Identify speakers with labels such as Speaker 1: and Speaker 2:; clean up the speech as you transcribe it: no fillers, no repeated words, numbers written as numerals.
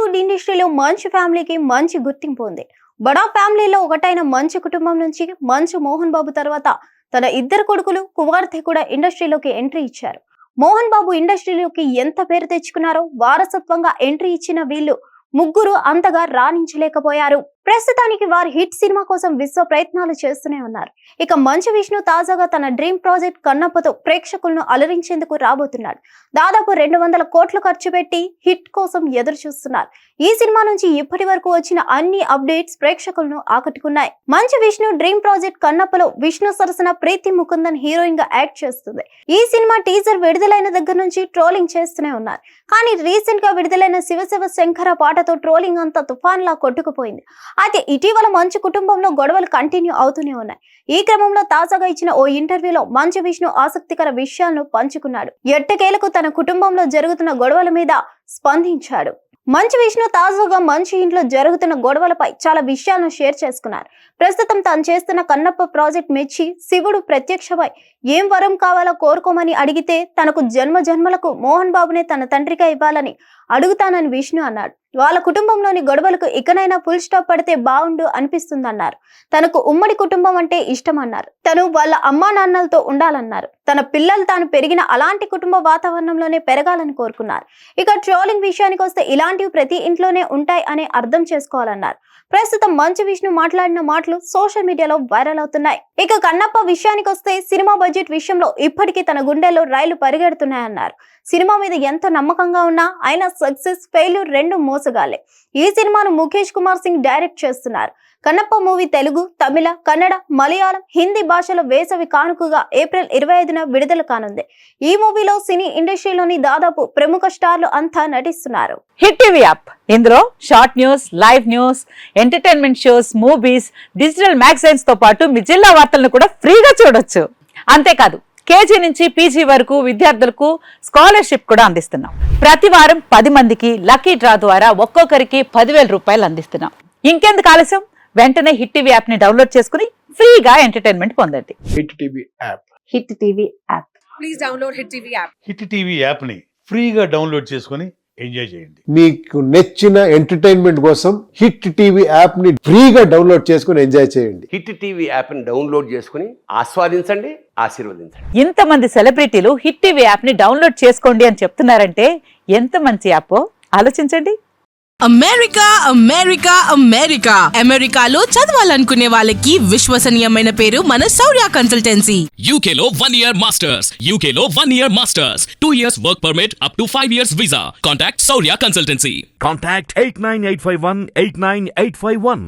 Speaker 1: టాలీవుడ్ ఇండస్ట్రీలో మంచు ఫ్యామిలీకి మంచి గుర్తింపు ఉంది. బడా ఫ్యామిలీలో ఒకటైన మంచు కుటుంబం నుంచి మంచు మోహన్ బాబు తర్వాత తన ఇద్దరు కొడుకులు, కుమార్తె కూడా ఇండస్ట్రీలోకి ఎంట్రీ ఇచ్చారు. మోహన్ బాబు ఇండస్ట్రీలోకి ఎంత పేరు తెచ్చుకున్నారో వారసత్వంగా ఎంట్రీ ఇచ్చిన వీళ్ళు ముగ్గురు అంతగా రాణించలేకపోయారు. ప్రస్తుతానికి వారి హిట్ సినిమా కోసం విశ్వ ప్రయత్నాలు చేస్తూనే ఉన్నారు. ఇక మంచు విష్ణు తాజాగా తన డ్రీమ్ ప్రాజెక్ట్ కన్నప్పతో ప్రేక్షకులను అలరించేందుకు రాబోతున్నాడు. దాదాపు 200 కోట్లు ఖర్చు పెట్టి హిట్ కోసం ఎదురు చూస్తున్నారు. ఈ సినిమా నుంచి ఇప్పటి వరకు వచ్చిన అన్ని అప్డేట్స్ ప్రేక్షకులను ఆకట్టుకున్నాయి. మంచు విష్ణు డ్రీమ్ ప్రాజెక్ట్ కన్నప్పలో విష్ణు సరసన ప్రీతి ముకుందన్ హీరోయిన్ గా యాక్ట్ చేస్తుంది. ఈ సినిమా టీజర్ విడుదలైన దగ్గర నుంచి ట్రోలింగ్ చేస్తూనే ఉన్నారు. కానీ రీసెంట్ గా విడుదలైన శివశివ శంకర పాటతో ట్రోలింగ్ అంతా తుఫాన్ లా కొట్టుకుపోయింది. అయితే ఇటీవల మంచు కుటుంబంలో గొడవలు కంటిన్యూ అవుతూనే ఉన్నాయి. ఈ క్రమంలో తాజాగా ఇచ్చిన ఓ ఇంటర్వ్యూలో మంచు విష్ణు ఆసక్తికర విషయాలను పంచుకున్నాడు. ఎట్టకేలకు తన కుటుంబంలో జరుగుతున్న గొడవల మీద స్పందించాడు. మంచు విష్ణు తాజాగా మంచు ఇంట్లో జరుగుతున్న గొడవలపై చాలా విషయాలను షేర్ చేసుకున్నారు. ప్రస్తుతం తాను చేస్తున్న కన్నప్ప ప్రాజెక్ట్ మెచ్చి శివుడు ప్రత్యక్షమై ఏం వరం కావాలో కోరుకోమని అడిగితే తనకు జన్మ జన్మలకు మోహన్ బాబునే తన తండ్రిగా ఇవ్వాలని అడుగుతానని విష్ణు అన్నాడు. వాళ్ళ కుటుంబంలోని గొడవలకు ఇకనైనా ఫుల్ స్టాప్ పడితే బాగుండు అనిపిస్తుందన్నారు. తనకు ఉమ్మడి కుటుంబం అంటే ఇష్టం అన్నారు. తను వాళ్ళ అమ్మా నాన్నలతో ఉండాలన్నారు. తన పిల్లలు తాను పెరిగిన అలాంటి కుటుంబ వాతావరణంలోనే పెరగాలని కోరుకున్నారు. ఇక ట్రోలింగ్ విషయానికి వస్తే ఇలాంటివి ప్రతి ఇంట్లోనే ఉంటాయి అనే అర్థం చేసుకోవాలన్నారు. ప్రస్తుతం మంచు విష్ణు మాట్లాడిన మాటలు సోషల్ మీడియాలో వైరల్ అవుతున్నాయి. ఇక కన్నప్ప విషయానికి వస్తే సినిమా బడ్జెట్ విషయంలో ఇప్పటికీ తన గుండెల్లో రైలు పరిగెడుతున్నాయన్నారు. సినిమా మీద ఎంతో నమ్మకంగా ఉన్నా ఆయన సక్సెస్ ఫెయిల్యూర్ రెండు మోసగాలే. ఈ సినిమాను ముఖేష్ కుమార్ సింగ్ డైరెక్ట్ చేస్తున్నారు. కన్నప్ప మూవీ తెలుగు, తమిళ, కన్నడ, మలయాళం, హిందీ భాషల వేసవి కానుకగా ఏప్రిల్ 25న విడుదల కానుంది. ఈ మూవీలో సినీ ఇండస్ట్రీలోని దాదాపు ప్రముఖ స్టార్లు అంతా నటిస్తున్నారు.
Speaker 2: హిట్ టీవీ యాప్, ఇందులో short news, live news, entertainment shows, movies, digital magazines తో పాటు మీ జిల్లా వార్తలను కూడా ఫ్రీగా చూడొచ్చు. అంతేకాదు కేజీ నుంచి పీజీ వరకు విద్యార్థులకు స్కాలర్షిప్ కూడా అందిస్తున్నాం. ప్రతి వారం 10 మందికి లక్కీ డ్రా ద్వారా ఒక్కొక్కరికి 10,000 రూపాయలు అందిస్తున్నాం. ఇంకెందుకు ఆలస్యం, వెంటనే హిట్ టీవీ యాప్ ని డౌన్లోడ్ చేసుకుని ఫ్రీగా ఎంటర్టైన్మెంట్ పొందండి.
Speaker 3: Hit TV app.
Speaker 2: Hit TV app.
Speaker 4: Please download hit TV app.
Speaker 5: Hit TV app ని ఫ్రీగా డౌన్లోడ్ చేసుకుని ఎంజాయ్ చేయండి.
Speaker 3: మీకు నచ్చిన ఎంటర్టైన్మెంట్ కోసం హిట్ టీవీ యాప్ ని ఫ్రీగా డౌన్లోడ్ చేసుకుని ఎంజాయ్ చేయండి.
Speaker 6: హిట్ టీవీ యాప్ ని డౌన్లోడ్ చేసుకుని ఆస్వాదించండి, ఆశీర్వదించండి.
Speaker 2: ఇంతమంది సెలబ్రిటీలు హిట్ టీవీ యాప్ ని డౌన్లోడ్ చేసుకోండి అని చెప్తున్నారంటే ఎంత మంచి యాప్ ఆలోచించండి.
Speaker 4: అమెరికా అమెరికా అమెరికా అమెరికాలో చదవాలనుకునే వాళ్ళకి విశ్వసనీయమైన పేరు మన శౌర్య కన్సల్టెన్సీ.
Speaker 7: UK లో 1 year masters, UK లో 1 year masters, 2 years work permit up to 5 years visa. Contact Saurya Consultancy.
Speaker 8: Contact 89851 89851.